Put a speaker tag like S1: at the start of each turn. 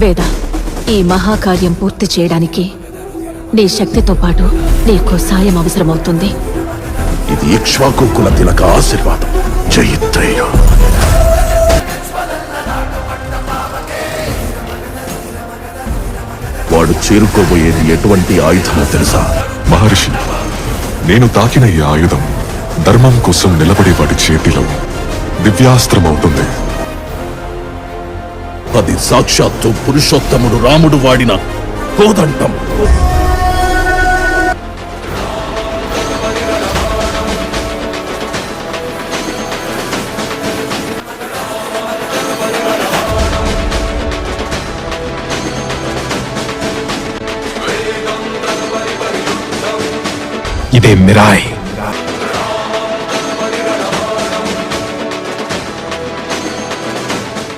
S1: వేద, ఈ మహాకార్యం పూర్తి చేయడానికి నీ శక్తితో పాటు నీకు సాయం అవసరమవుతుంది.
S2: ఇది ఇక్ష్వాకు కుల తిలక ఆశీర్వాదం. జయిత్రయ్య. వాడు చేరుకోబోయేది ఎటువంటి ఆయుధమో తెలుసా?
S3: మహర్షి, నేను తాకిన ఈ ఆయుధం ధర్మం కోసం నిలబడే వాడి చేతిలో దివ్యాస్త్రమవుతుంది.
S2: అది సాక్షాత్తు పురుషోత్తముడు రాముడు వాడిన కోదండం.
S4: ఇదే మిరాయ్.